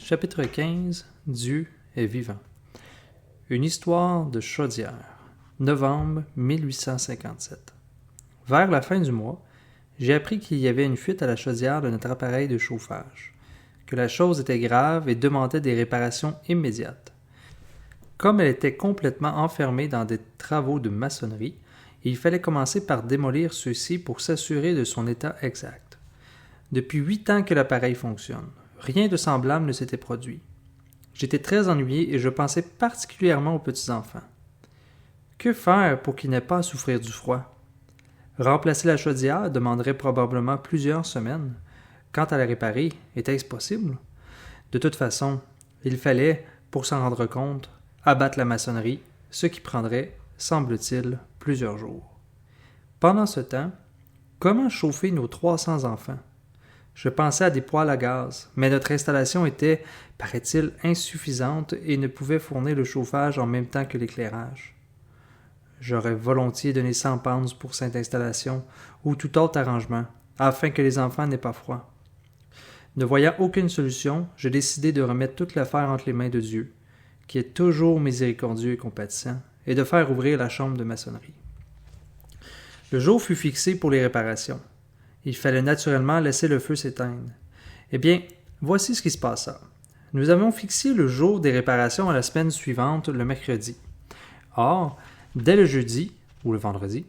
Chapitre 15. Dieu est vivant. Une histoire de chaudière. Novembre 1857. Vers la fin du mois, j'ai appris qu'il y avait une fuite à la chaudière de notre appareil de chauffage, que la chose était grave et demandait des réparations immédiates. Comme elle était complètement enfermée dans des travaux de maçonnerie, il fallait commencer par démolir ceux-ci pour s'assurer de son état exact. Depuis 8 ans que l'appareil fonctionne. Rien de semblable ne s'était produit. J'étais très ennuyé et je pensais particulièrement aux petits-enfants. Que faire pour qu'ils n'aient pas à souffrir du froid? Remplacer la chaudière demanderait probablement plusieurs semaines. Quant à la réparer, était-ce possible? De toute façon, il fallait, pour s'en rendre compte, abattre la maçonnerie, ce qui prendrait, semble-t-il, plusieurs jours. Pendant ce temps, comment chauffer nos 300 enfants? Je pensais à des poêles à gaz, mais notre installation était, paraît-il, insuffisante et ne pouvait fournir le chauffage en même temps que l'éclairage. J'aurais volontiers donné 100 pounds pour cette installation ou tout autre arrangement, afin que les enfants n'aient pas froid. Ne voyant aucune solution, j'ai décidé de remettre toute l'affaire entre les mains de Dieu, qui est toujours miséricordieux et compatissant, et de faire ouvrir la chambre de maçonnerie. Le jour fut fixé pour les réparations. Il fallait naturellement laisser le feu s'éteindre. Eh bien, voici ce qui se passa. Nous avions fixé le jour des réparations à la semaine suivante, le mercredi. Or, dès le jeudi, ou le vendredi,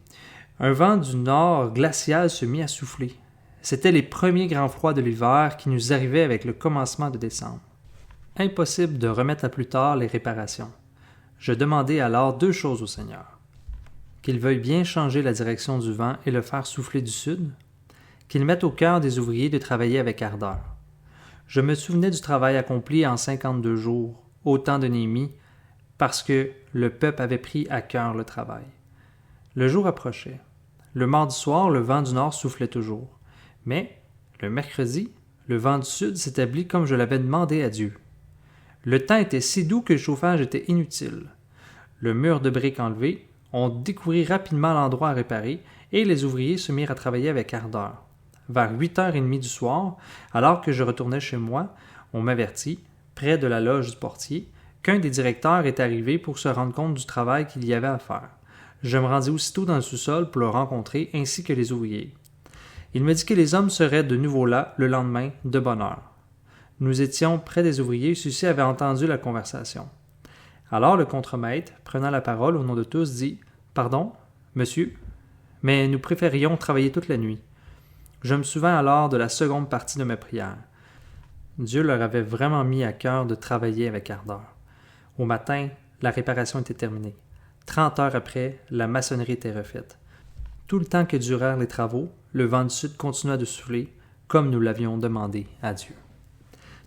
un vent du nord glacial se mit à souffler. C'étaient les premiers grands froids de l'hiver qui nous arrivaient avec le commencement de décembre. Impossible de remettre à plus tard les réparations. Je demandai alors 2 choses au Seigneur. Qu'il veuille bien changer la direction du vent et le faire souffler du sud, qu'il mette au cœur des ouvriers de travailler avec ardeur. Je me souvenais du travail accompli en 52 jours, au temps de Néhémie, parce que le peuple avait pris à cœur le travail. Le jour approchait. Le mardi soir, le vent du nord soufflait toujours. Mais, le mercredi, le vent du sud s'établit comme je l'avais demandé à Dieu. Le temps était si doux que le chauffage était inutile. Le mur de briques enlevé, on découvrit rapidement l'endroit à réparer et les ouvriers se mirent à travailler avec ardeur. Vers 8h30 du soir, alors que je retournais chez moi, on m'avertit, près de la loge du portier, qu'un des directeurs est arrivé pour se rendre compte du travail qu'il y avait à faire. Je me rendis aussitôt dans le sous-sol pour le rencontrer ainsi que les ouvriers. Il me dit que les hommes seraient de nouveau là le lendemain de bonne heure. Nous étions près des ouvriers, ceux-ci avaient entendu la conversation. Alors le contremaître, prenant la parole au nom de tous, dit « Pardon, monsieur, mais nous préférions travailler toute la nuit. » Je me souvins alors de la seconde partie de ma prière. Dieu leur avait vraiment mis à cœur de travailler avec ardeur. Au matin, la réparation était terminée. 30 heures après, la maçonnerie était refaite. Tout le temps que durèrent les travaux, le vent du sud continua de souffler, comme nous l'avions demandé à Dieu.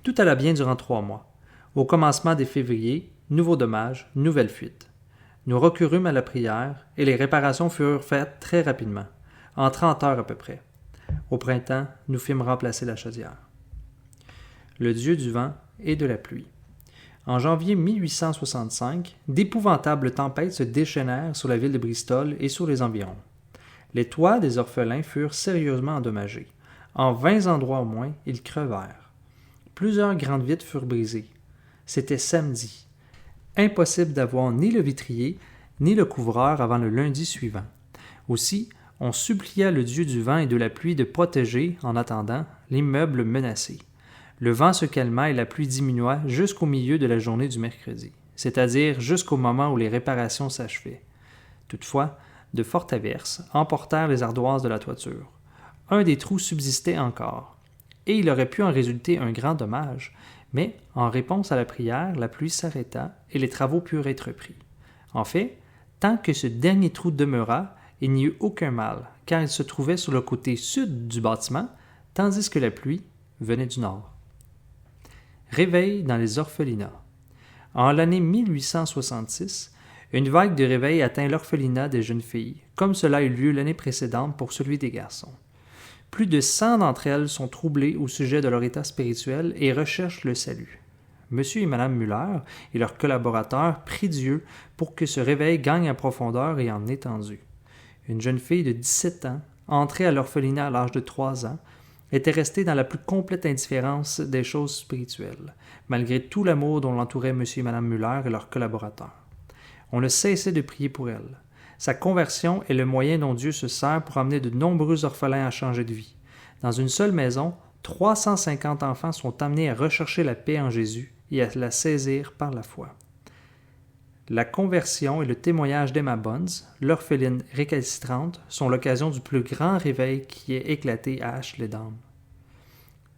Tout alla bien durant 3 mois. Au commencement des février, nouveau dommage, nouvelle fuite. Nous recourûmes à la prière et les réparations furent faites très rapidement, en 30 heures à peu près. Au printemps, nous fîmes remplacer la chaudière. Le dieu du vent et de la pluie. En janvier 1865, d'épouvantables tempêtes se déchaînèrent sur la ville de Bristol et sur les environs. Les toits des orphelins furent sérieusement endommagés. En 20 endroits au moins, ils crevèrent. Plusieurs grandes vitres furent brisées. C'était samedi. Impossible d'avoir ni le vitrier, ni le couvreur avant le lundi suivant. Aussi, on supplia le dieu du vent et de la pluie de protéger, en attendant, l'immeuble menacé. Le vent se calma et la pluie diminua jusqu'au milieu de la journée du mercredi, c'est-à-dire jusqu'au moment où les réparations s'achevaient. Toutefois, de fortes averses emportèrent les ardoises de la toiture. Un des trous subsistait encore, et il aurait pu en résulter un grand dommage, mais, en réponse à la prière, la pluie s'arrêta et les travaux purent être repris. En fait, tant que ce dernier trou demeura, il n'y eut aucun mal, car il se trouvait sur le côté sud du bâtiment, tandis que la pluie venait du nord. Réveil dans les orphelinats. En l'année 1866, une vague de réveil atteint l'orphelinat des jeunes filles, comme cela eut lieu l'année précédente pour celui des garçons. Plus de 100 d'entre elles sont troublées au sujet de leur état spirituel et recherchent le salut. M. et Mme Muller et leurs collaborateurs prient Dieu pour que ce réveil gagne en profondeur et en étendue. Une jeune fille de 17 ans, entrée à l'orphelinat à l'âge de 3 ans, était resté dans la plus complète indifférence des choses spirituelles, malgré tout l'amour dont l'entouraient M. et Mme Müller et leurs collaborateurs. On ne cessait de prier pour elle. Sa conversion est le moyen dont Dieu se sert pour amener de nombreux orphelins à changer de vie. Dans une seule maison, 350 enfants sont amenés à rechercher la paix en Jésus et à la saisir par la foi. La conversion et le témoignage d'Emma Bunce, l'orpheline récalcitrante, sont l'occasion du plus grand réveil qui ait éclaté à Ashley-Down.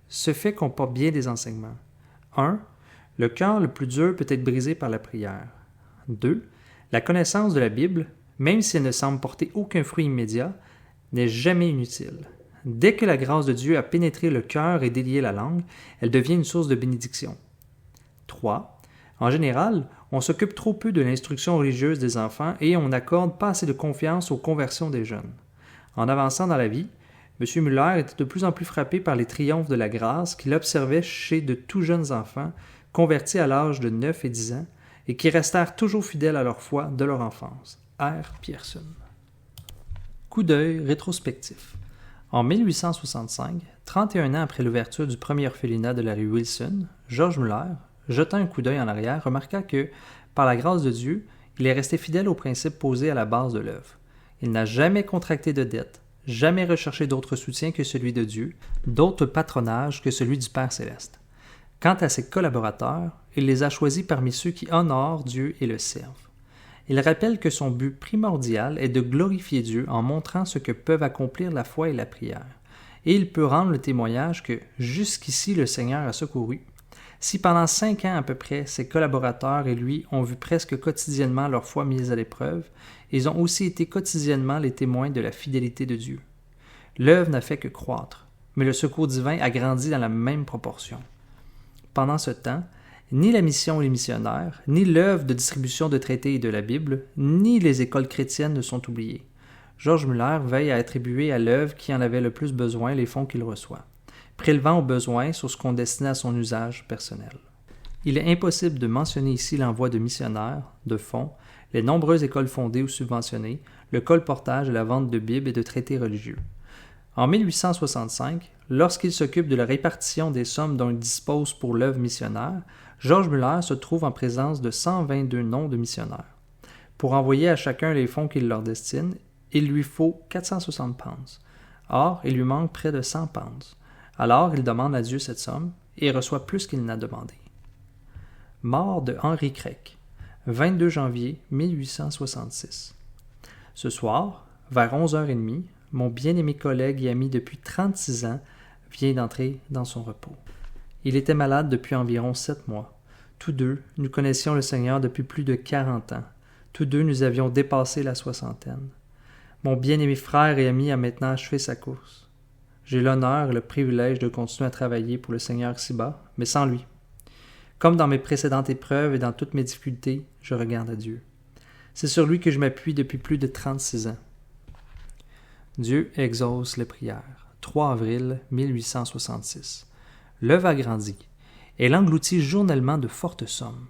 Ce fait comporte bien des enseignements. 1. Le cœur le plus dur peut être brisé par la prière. 2. La connaissance de la Bible, même si elle ne semble porter aucun fruit immédiat, n'est jamais inutile. Dès que la grâce de Dieu a pénétré le cœur et délié la langue, elle devient une source de bénédiction. 3. En général, on s'occupe trop peu de l'instruction religieuse des enfants et on n'accorde pas assez de confiance aux conversions des jeunes. En avançant dans la vie, M. Müller était de plus en plus frappé par les triomphes de la grâce qu'il observait chez de tout jeunes enfants convertis à l'âge de 9 et 10 ans et qui restèrent toujours fidèles à leur foi de leur enfance. R. Pierson. Coup d'œil rétrospectif. En 1865, 31 ans après l'ouverture du premier orphelinat de la rue Wilson, George Müller, jetant un coup d'œil en arrière, remarqua que, par la grâce de Dieu, il est resté fidèle aux principes posés à la base de l'œuvre. Il n'a jamais contracté de dette, jamais recherché d'autre soutien que celui de Dieu, d'autre patronage que celui du Père céleste. Quant à ses collaborateurs, il les a choisis parmi ceux qui honorent Dieu et le servent. Il rappelle que son but primordial est de glorifier Dieu en montrant ce que peuvent accomplir la foi et la prière. Et il peut rendre le témoignage que, jusqu'ici, le Seigneur a secouru. Si pendant 5 ans à peu près, ses collaborateurs et lui ont vu presque quotidiennement leur foi mise à l'épreuve, ils ont aussi été quotidiennement les témoins de la fidélité de Dieu. L'œuvre n'a fait que croître, mais le secours divin a grandi dans la même proportion. Pendant ce temps, ni la mission et les missionnaires, ni l'œuvre de distribution de traités et de la Bible, ni les écoles chrétiennes ne sont oubliées. George Müller veille à attribuer à l'œuvre qui en avait le plus besoin les fonds qu'il reçoit, prélevant au besoin sur ce qu'on destinait à son usage personnel. Il est impossible de mentionner ici l'envoi de missionnaires, de fonds, les nombreuses écoles fondées ou subventionnées, le colportage et la vente de Bibles et de traités religieux. En 1865, lorsqu'il s'occupe de la répartition des sommes dont il dispose pour l'œuvre missionnaire, George Müller se trouve en présence de 122 noms de missionnaires. Pour envoyer à chacun les fonds qu'il leur destine, il lui faut 460 pounds. Or, il lui manque près de 100 pounds. Alors, il demande à Dieu cette somme et reçoit plus qu'il n'a demandé. Mort de Henry Craik, 22 janvier 1866. Ce soir, vers 11h30, mon bien-aimé collègue et ami depuis 36 ans vient d'entrer dans son repos. Il était malade depuis environ 7 mois. Tous deux, nous connaissions le Seigneur depuis plus de 40 ans. Tous deux, nous avions dépassé la soixantaine. Mon bien-aimé frère et ami a maintenant achevé sa course. J'ai l'honneur et le privilège de continuer à travailler pour le Seigneur ici-bas, mais sans lui. Comme dans mes précédentes épreuves et dans toutes mes difficultés, je regarde à Dieu. C'est sur lui que je m'appuie depuis plus de 36 ans. Dieu exauce les prières. 3 avril 1866. L'œuvre a grandi. Elle engloutit journellement de fortes sommes.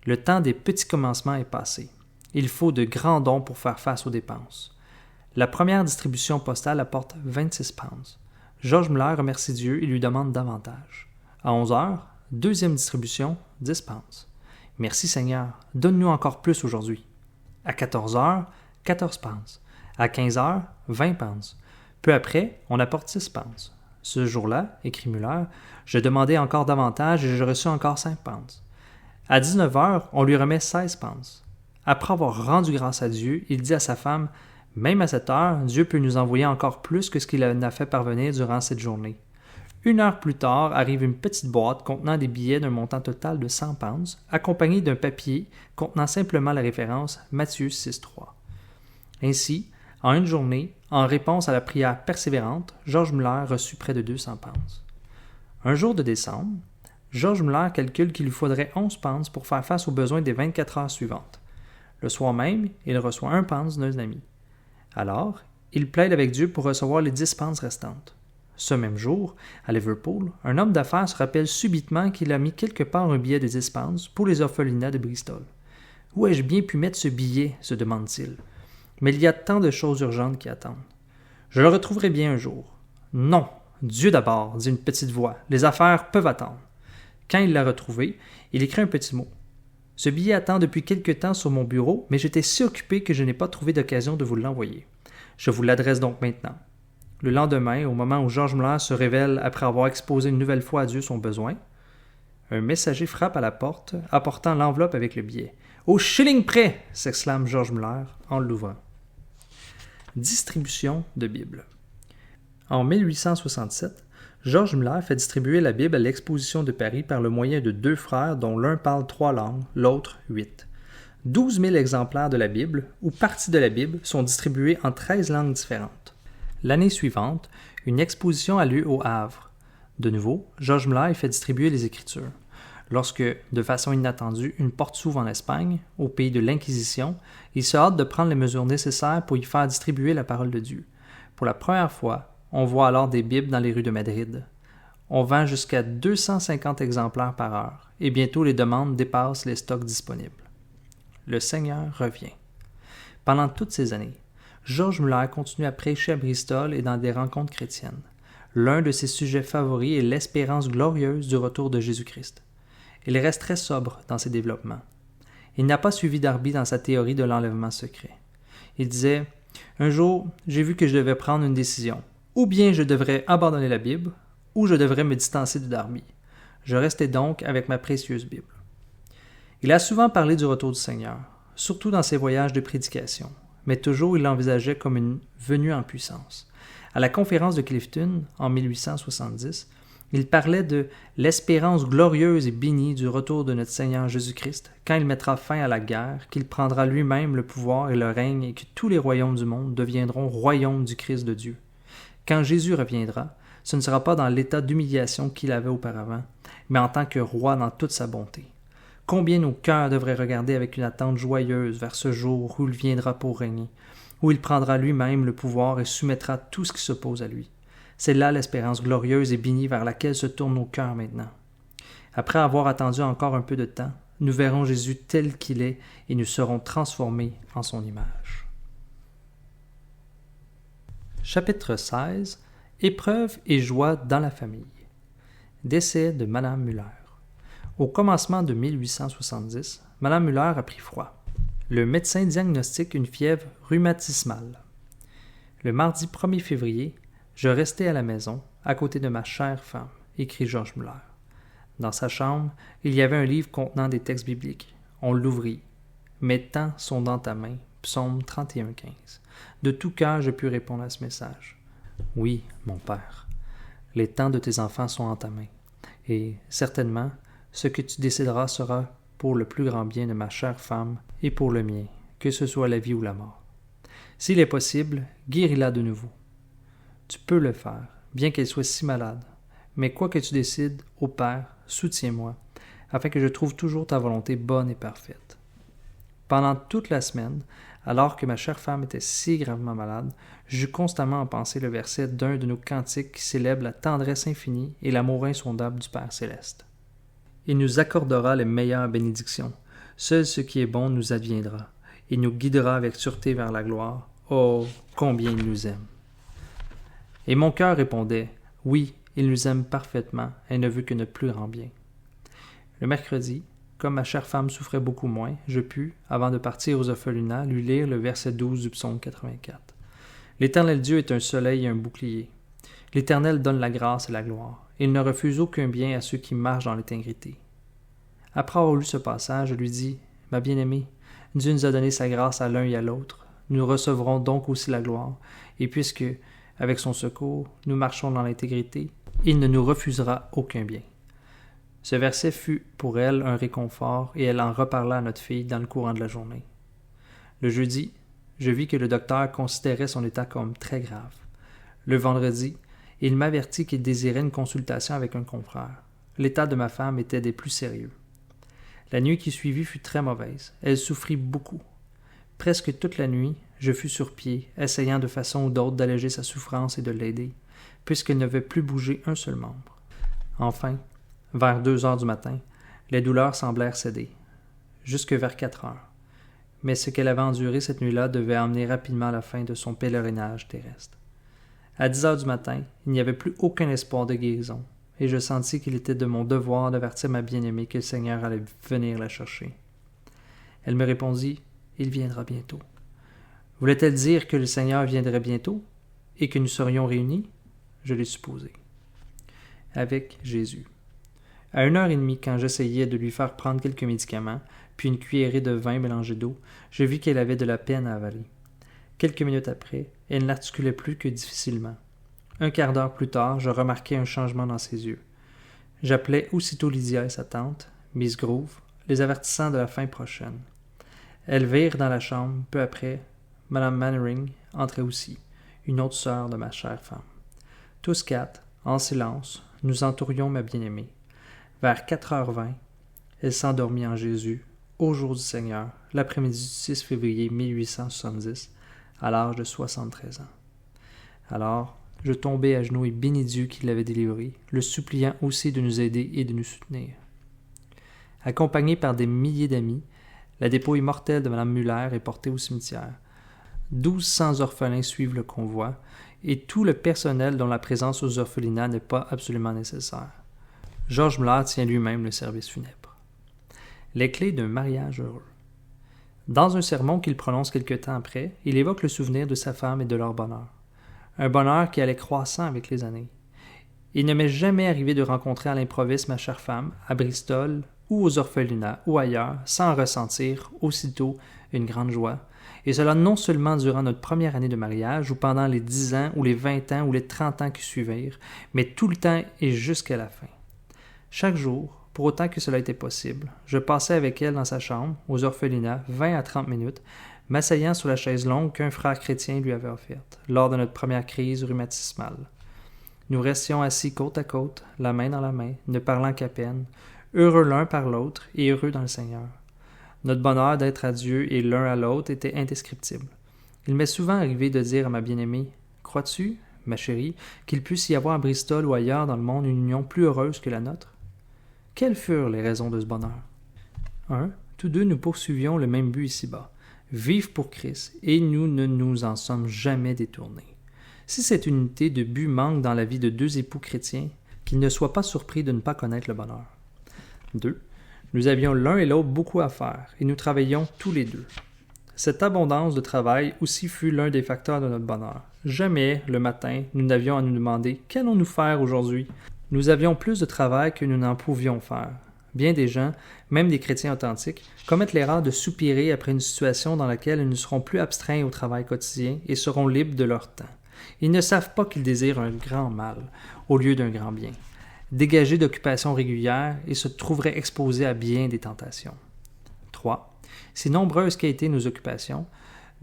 Le temps des petits commencements est passé. Il faut de grands dons pour faire face aux dépenses. La première distribution postale apporte 26 pounds. George Müller remercie Dieu et lui demande davantage. À 11 heures, deuxième distribution, 10 pounds. Merci Seigneur, donne-nous encore plus aujourd'hui. À 14 heures, 14 pounds. À 15 heures, 20 pounds. Peu après, on apporte 6 pounds. Ce jour-là, écrit Müller, je demandais encore davantage et je reçus encore 5 pounds. À 19 heures, on lui remet 16 pounds. Après avoir rendu grâce à Dieu, il dit à sa femme, « Même à cette heure, Dieu peut nous envoyer encore plus que ce qu'il en a fait parvenir durant cette journée. » 1 heure plus tard, arrive une petite boîte contenant des billets d'un montant total de 100 pounds, accompagnée d'un papier contenant simplement la référence Matthieu 6,3. Ainsi, en une journée, en réponse à la prière persévérante, George Müller reçut près de 200 pounds. Un jour de décembre, George Müller calcule qu'il lui faudrait 11 pounds pour faire face aux besoins des 24 heures suivantes. Le soir même, il reçoit 1 pound d'un ami. Alors, il plaide avec Dieu pour recevoir les 10 pounds restantes. Ce même jour, à Liverpool, un homme d'affaires se rappelle subitement qu'il a mis quelque part un billet de 10 pounds pour les orphelinats de Bristol. « Où ai-je bien pu mettre ce billet ?» se demande-t-il. Mais il y a tant de choses urgentes qui attendent. Je le retrouverai bien un jour. Non, Dieu d'abord, dit une petite voix. Les affaires peuvent attendre. Quand il l'a retrouvé, il écrit un petit mot. Ce billet attend depuis quelque temps sur mon bureau, mais j'étais si occupé que je n'ai pas trouvé d'occasion de vous l'envoyer. Je vous l'adresse donc maintenant. Le lendemain, au moment où George Muller se révèle après avoir exposé une nouvelle fois à Dieu son besoin, un messager frappe à la porte, apportant l'enveloppe avec le billet. « Au shilling près !» s'exclame George Muller en l'ouvrant. Distribution de Bible. En 1867, George Muller fait distribuer la Bible à l'Exposition de Paris par le moyen de 2 frères dont l'un parle 3 langues, l'autre 8. 12 000 exemplaires de la Bible, ou parties de la Bible, sont distribués en 13 langues différentes. L'année suivante, une exposition a lieu au Havre. De nouveau, George Muller fait distribuer les Écritures. Lorsque, de façon inattendue, une porte s'ouvre en Espagne, au pays de l'Inquisition, il se hâte de prendre les mesures nécessaires pour y faire distribuer la parole de Dieu. Pour la première fois, on voit alors des Bibles dans les rues de Madrid. On vend jusqu'à 250 exemplaires par heure, et bientôt les demandes dépassent les stocks disponibles. Le Seigneur revient. Pendant toutes ces années, George Muller continue à prêcher à Bristol et dans des rencontres chrétiennes. L'un de ses sujets favoris est l'espérance glorieuse du retour de Jésus-Christ. Il reste très sobre dans ses développements. Il n'a pas suivi Darby dans sa théorie de l'enlèvement secret. Il disait « Un jour, j'ai vu que je devais prendre une décision. Ou bien je devrais abandonner la Bible, ou je devrais me distancer de Darby. Je restais donc avec ma précieuse Bible. » Il a souvent parlé du retour du Seigneur, surtout dans ses voyages de prédication, mais toujours il l'envisageait comme une venue en puissance. À la conférence de Clifton, en 1870, il parlait de l'espérance glorieuse et bénie du retour de notre Seigneur Jésus-Christ, quand il mettra fin à la guerre, qu'il prendra lui-même le pouvoir et le règne et que tous les royaumes du monde deviendront royaumes du Christ de Dieu. Quand Jésus reviendra, ce ne sera pas dans l'état d'humiliation qu'il avait auparavant, mais en tant que roi dans toute sa bonté. Combien nos cœurs devraient regarder avec une attente joyeuse vers ce jour où il viendra pour régner, où il prendra lui-même le pouvoir et soumettra tout ce qui s'oppose à lui. C'est là l'espérance glorieuse et bénie vers laquelle se tournent nos cœurs maintenant. Après avoir attendu encore un peu de temps, nous verrons Jésus tel qu'il est et nous serons transformés en son image. Chapitre 16. Épreuves et joie dans la famille. Décès de Madame Muller. Au commencement de 1870, Madame Muller a pris froid. Le médecin diagnostique une fièvre rhumatismale. Le mardi 1er février, je restais à la maison, à côté de ma chère femme, écrit George Muller. Dans sa chambre, il y avait un livre contenant des textes bibliques. On l'ouvrit. Mes temps sont dans ta main. Psaume 31,15. De tout cœur, je pus répondre à ce message. Oui, mon père, les temps de tes enfants sont en ta main. Et, certainement, ce que tu décideras sera pour le plus grand bien de ma chère femme et pour le mien, que ce soit la vie ou la mort. S'il est possible, guéris-la de nouveau. Tu peux le faire, bien qu'elle soit si malade. Mais quoi que tu décides, ô Père, soutiens-moi, afin que je trouve toujours ta volonté bonne et parfaite. Pendant toute la semaine, alors que ma chère femme était si gravement malade, j'eus constamment en pensée le verset d'un de nos cantiques qui célèbre la tendresse infinie et l'amour insondable du Père céleste. Il nous accordera les meilleures bénédictions. Seul ce qui est bon nous adviendra. Il nous guidera avec sûreté vers la gloire. Oh, combien il nous aime! Et mon cœur répondait, oui, il nous aime parfaitement et ne veut que notre plus grand bien. Le mercredi, comme ma chère femme souffrait beaucoup moins, je pus, avant de partir aux orphelinats, lui lire le verset 12 du psaume 84. L'Éternel Dieu est un soleil et un bouclier. L'Éternel donne la grâce et la gloire. Il ne refuse aucun bien à ceux qui marchent dans l'intégrité. Après avoir lu ce passage, je lui dis, « Ma bien-aimée, Dieu nous a donné sa grâce à l'un et à l'autre. Nous recevrons donc aussi la gloire. Et puisque, avec son secours, nous marchons dans l'intégrité, il ne nous refusera aucun bien. » Ce verset fut pour elle un réconfort et elle en reparla à notre fille dans le courant de la journée. Le jeudi, je vis que le docteur considérait son état comme très grave. Le vendredi, il m'avertit qu'il désirait une consultation avec un confrère. L'état de ma femme était des plus sérieux. La nuit qui suivit fut très mauvaise. Elle souffrit beaucoup. Presque toute la nuit, je fus sur pied, essayant de façon ou d'autre d'alléger sa souffrance et de l'aider, puisqu'elle ne devait plus bouger un seul membre. Enfin, vers 2 heures du matin, les douleurs semblèrent céder, jusque vers 4 heures. Mais ce qu'elle avait enduré cette nuit-là devait amener rapidement la fin de son pèlerinage terrestre. À 10 heures du matin, il n'y avait plus aucun espoir de guérison, et je sentis qu'il était de mon devoir d'avertir ma bien-aimée que le Seigneur allait venir la chercher. Elle me répondit, « Il viendra bientôt. » Voulait-elle dire que le Seigneur viendrait bientôt et que nous serions réunis? Je l'ai supposé. Avec Jésus. À 1h30, quand j'essayais de lui faire prendre quelques médicaments, puis une cuillerée de vin mélangé d'eau, je vis qu'elle avait de la peine à avaler. Quelques minutes après, elle n'articulait plus que difficilement. Un quart d'heure plus tard, je remarquai un changement dans ses yeux. J'appelai aussitôt Lydia et sa tante, Miss Grove, les avertissant de la fin prochaine. Elles virent dans la chambre, peu après, Mme Mannering entrait aussi, une autre sœur de ma chère femme. Tous quatre, en silence, nous entourions ma bien-aimée. Vers 4h20, elle s'endormit en Jésus, au jour du Seigneur, l'après-midi du 6 février 1870, à l'âge de 73 ans. Alors, je tombai à genoux et bénis Dieu qui l'avait délivré, le suppliant aussi de nous aider et de nous soutenir. Accompagnée par des milliers d'amis, la dépouille mortelle de Mme Muller est portée au cimetière. 1200 orphelins suivent le convoi, et tout le personnel dont la présence aux orphelinats n'est pas absolument nécessaire. Georges Muller tient lui-même le service funèbre. Les clés d'un mariage heureux. Dans un sermon qu'il prononce quelque temps après, il évoque le souvenir de sa femme et de leur bonheur. Un bonheur qui allait croissant avec les années. Il ne m'est jamais arrivé de rencontrer à l'improviste ma chère femme, à Bristol, ou aux orphelinats, ou ailleurs, sans ressentir, aussitôt, une grande joie, et cela non seulement durant notre première année de mariage, ou pendant les 10 ans, ou les 20 ans, ou les 30 ans qui suivirent, mais tout le temps et jusqu'à la fin. Chaque jour, pour autant que cela était possible, je passais avec elle dans sa chambre, aux orphelinats, 20 à 30 minutes, m'asseyant sur la chaise longue qu'un frère chrétien lui avait offerte, lors de notre première crise rhumatismale. Nous restions assis côte à côte, la main dans la main, ne parlant qu'à peine, heureux l'un par l'autre et heureux dans le Seigneur. Notre bonheur d'être à Dieu et l'un à l'autre était indescriptible. Il m'est souvent arrivé de dire à ma bien-aimée, « Crois-tu, ma chérie, qu'il puisse y avoir à Bristol ou ailleurs dans le monde une union plus heureuse que la nôtre? » Quelles furent les raisons de ce bonheur? 1. Tous deux nous poursuivions le même but ici-bas, vivre pour Christ, et nous ne nous en sommes jamais détournés. Si cette unité de but manque dans la vie de deux époux chrétiens, qu'ils ne soient pas surpris de ne pas connaître le bonheur. 2. Nous avions l'un et l'autre beaucoup à faire, et nous travaillions tous les deux. Cette abondance de travail aussi fut l'un des facteurs de notre bonheur. Jamais, le matin, nous n'avions à nous demander « Qu'allons-nous faire aujourd'hui ?» Nous avions plus de travail que nous n'en pouvions faire. Bien des gens, même des chrétiens authentiques, commettent l'erreur de soupirer après une situation dans laquelle ils ne seront plus abstraints au travail quotidien et seront libres de leur temps. Ils ne savent pas qu'ils désirent un grand mal au lieu d'un grand bien. Dégagés d'occupations régulières et se trouveraient exposés à bien des tentations. 3. Si nombreuses qu'aient été nos occupations,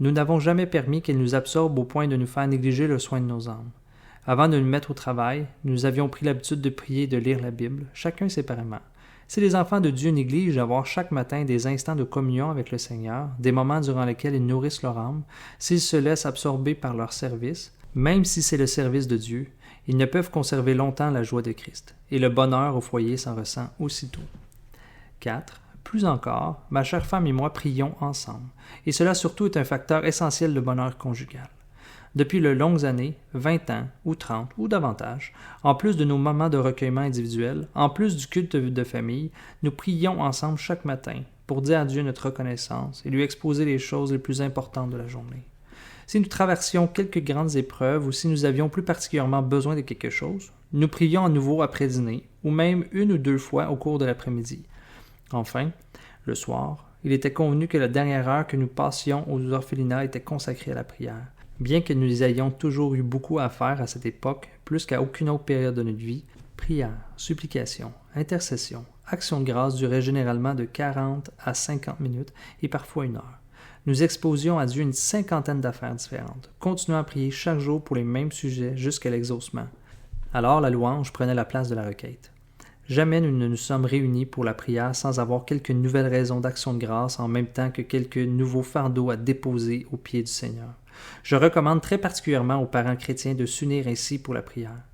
nous n'avons jamais permis qu'elles nous absorbent au point de nous faire négliger le soin de nos âmes. Avant de nous mettre au travail, nous avions pris l'habitude de prier et de lire la Bible, chacun séparément. Si les enfants de Dieu négligent d'avoir chaque matin des instants de communion avec le Seigneur, des moments durant lesquels ils nourrissent leur âme, s'ils se laissent absorber par leur service, même si c'est le service de Dieu, ils ne peuvent conserver longtemps la joie de Christ, et le bonheur au foyer s'en ressent aussitôt. 4. Plus encore, ma chère femme et moi prions ensemble, et cela surtout est un facteur essentiel de bonheur conjugal. Depuis de longues années, 20 ans, ou 30, ou davantage, en plus de nos moments de recueillement individuel, en plus du culte de famille, nous prions ensemble chaque matin pour dire à Dieu notre reconnaissance et lui exposer les choses les plus importantes de la journée. Si nous traversions quelques grandes épreuves ou si nous avions plus particulièrement besoin de quelque chose, nous prions à nouveau après dîner, ou même une ou deux fois au cours de l'après-midi. Enfin, le soir, il était convenu que la dernière heure que nous passions aux orphelinats était consacrée à la prière. Bien que nous ayons toujours eu beaucoup à faire à cette époque, plus qu'à aucune autre période de notre vie, prière, supplication, intercession, action de grâce duraient généralement de 40 à 50 minutes et parfois 1 heure. Nous exposions à Dieu une 50aine d'affaires différentes, continuant à prier chaque jour pour les mêmes sujets jusqu'à l'exaucement. Alors la louange prenait la place de la requête. Jamais nous ne nous sommes réunis pour la prière sans avoir quelques nouvelles raisons d'action de grâce en même temps que quelques nouveaux fardeaux à déposer aux pieds du Seigneur. Je recommande très particulièrement aux parents chrétiens de s'unir ainsi pour la prière.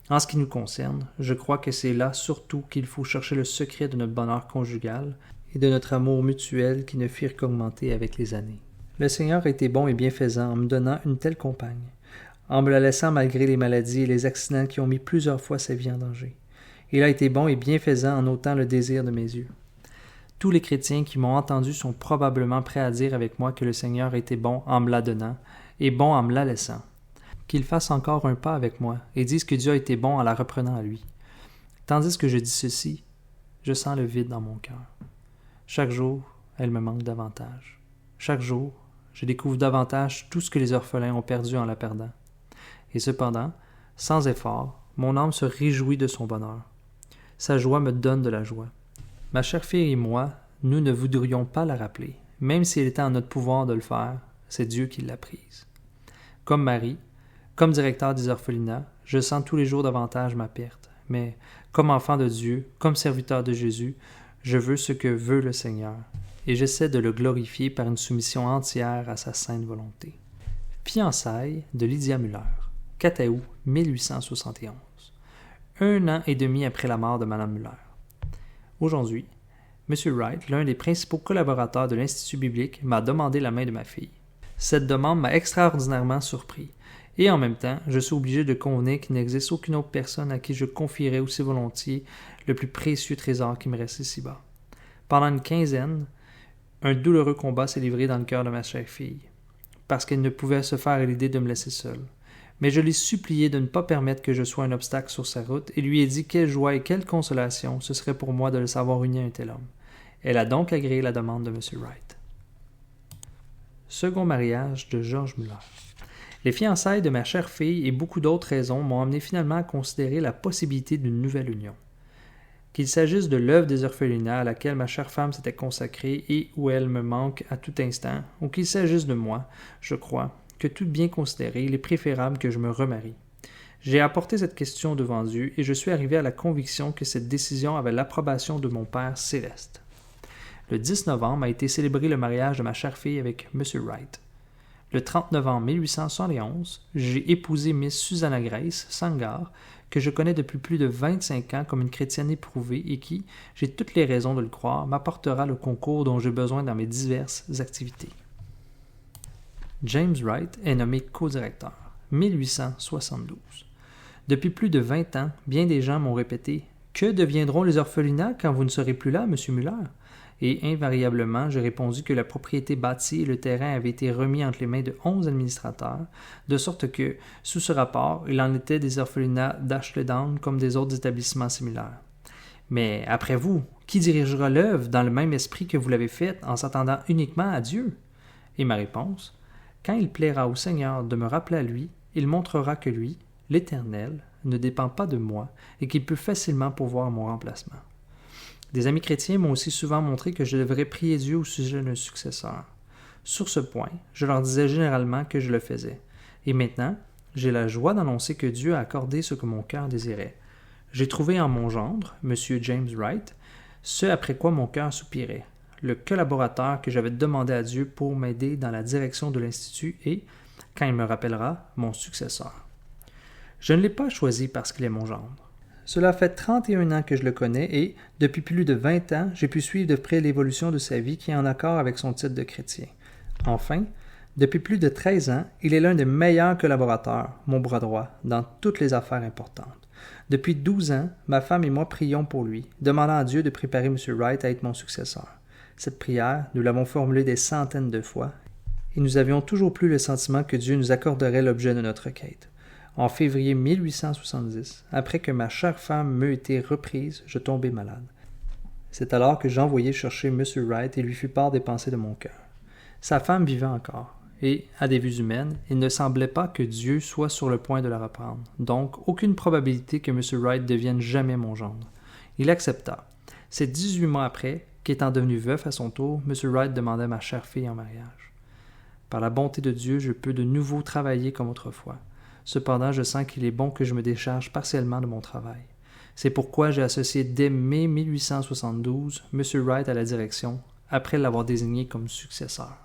En ce qui nous concerne, je crois que c'est là surtout qu'il faut chercher le secret de notre bonheur conjugal et de notre amour mutuel qui ne firent qu'augmenter avec les années. Le Seigneur a été bon et bienfaisant en me donnant une telle compagne. en me la laissant malgré les maladies et les accidents qui ont mis plusieurs fois sa vie en danger. Il a été bon et bienfaisant en ôtant le désir de mes yeux. Tous les chrétiens qui m'ont entendu sont probablement prêts à dire avec moi que le Seigneur a été bon en me la donnant et bon en me la laissant. Qu'ils fassent encore un pas avec moi et disent que Dieu a été bon en la reprenant à lui. Tandis que je dis ceci, je sens le vide dans mon cœur. Chaque jour, elle me manque davantage. Chaque jour, je découvre davantage tout ce que les orphelins ont perdu en la perdant. Et cependant, sans effort, mon âme se réjouit de son bonheur. Sa joie me donne de la joie. Ma chère fille et moi, nous ne voudrions pas la rappeler. Même s'il était en notre pouvoir de le faire, c'est Dieu qui l'a prise. Comme Marie, comme directeur des orphelinats, je sens tous les jours davantage ma perte. Mais comme enfant de Dieu, comme serviteur de Jésus, je veux ce que veut le Seigneur. Et j'essaie de le glorifier par une soumission entière à sa sainte volonté. Fiançailles de Lydia Müller, 4 août 1871. 1 an et demi après la mort de Mme Müller. Aujourd'hui, M. Wright, l'un des principaux collaborateurs de l'Institut biblique, m'a demandé la main de ma fille. Cette demande m'a extraordinairement surpris, et en même temps, je suis obligé de convenir qu'il n'existe aucune autre personne à qui je confierais aussi volontiers le plus précieux trésor qui me reste ici-bas. Pendant une quinzaine, un douloureux combat s'est livré dans le cœur de ma chère fille, parce qu'elle ne pouvait se faire à l'idée de me laisser seule. Mais je l'ai supplié de ne pas permettre que je sois un obstacle sur sa route et lui ai dit quelle joie et quelle consolation ce serait pour moi de le savoir uni à un tel homme. Elle a donc agréé la demande de M. Wright. Second mariage de George Müller. Les fiançailles de ma chère fille et beaucoup d'autres raisons m'ont amené finalement à considérer la possibilité d'une nouvelle union. Qu'il s'agisse de l'œuvre des orphelinats à laquelle ma chère femme s'était consacrée et où elle me manque à tout instant, ou qu'il s'agisse de moi, je crois que tout bien considéré, il est préférable que je me remarie. J'ai apporté cette question devant Dieu et je suis arrivé à la conviction que cette décision avait l'approbation de mon Père céleste. Le 10 novembre a été célébré le mariage de ma chère fille avec M. Wright. Le 30 novembre 1871, j'ai épousé Miss Susanna Grace Sangar, que je connais depuis plus de 25 ans comme une chrétienne éprouvée et qui, j'ai toutes les raisons de le croire, m'apportera le concours dont j'ai besoin dans mes diverses activités. James Wright est nommé co-directeur, 1872. Depuis plus de 20 ans, bien des gens m'ont répété « Que deviendront les orphelinats quand vous ne serez plus là, M. Müller ?» Et invariablement, j'ai répondu que la propriété bâtie et le terrain avaient été remis entre les mains de 11 administrateurs, de sorte que, sous ce rapport, il en était des orphelinats d'Ashledown comme des autres établissements similaires. Mais après vous, qui dirigera l'œuvre dans le même esprit que vous l'avez faite en s'attendant uniquement à Dieu? Et ma réponse, quand il plaira au Seigneur de me rappeler à lui, il montrera que lui, l'Éternel, ne dépend pas de moi et qu'il peut facilement pourvoir mon remplacement. Des amis chrétiens m'ont aussi souvent montré que je devrais prier Dieu au sujet d'un successeur. Sur ce point, je leur disais généralement que je le faisais. Et maintenant, j'ai la joie d'annoncer que Dieu a accordé ce que mon cœur désirait. J'ai trouvé en mon gendre, M. James Wright, ce après quoi mon cœur soupirait, le collaborateur que j'avais demandé à Dieu pour m'aider dans la direction de l'Institut et, quand il me rappellera, mon successeur. Je ne l'ai pas choisi parce qu'il est mon gendre. Cela fait 31 ans que je le connais et, depuis plus de 20 ans, j'ai pu suivre de près l'évolution de sa vie qui est en accord avec son titre de chrétien. Enfin, depuis plus de 13 ans, il est l'un des meilleurs collaborateurs, mon bras droit, dans toutes les affaires importantes. Depuis 12 ans, ma femme et moi prions pour lui, demandant à Dieu de préparer M. Wright à être mon successeur. Cette prière, nous l'avons formulée des centaines de fois, et nous avions toujours plus le sentiment que Dieu nous accorderait l'objet de notre quête. En février 1870, après que ma chère femme m'eut été reprise, je tombai malade. C'est alors que j'envoyai chercher M. Wright et lui fis part des pensées de mon cœur. Sa femme vivait encore, et, à des vues humaines, il ne semblait pas que Dieu soit sur le point de la reprendre, donc aucune probabilité que M. Wright devienne jamais mon gendre. Il accepta. C'est 18 mois après, qu'étant devenu veuf à son tour, M. Wright demandait ma chère fille en mariage. Par la bonté de Dieu, je peux de nouveau travailler comme autrefois. Cependant, je sens qu'il est bon que je me décharge partiellement de mon travail. C'est pourquoi j'ai associé dès mai 1872 M. Wright à la direction, après l'avoir désigné comme successeur.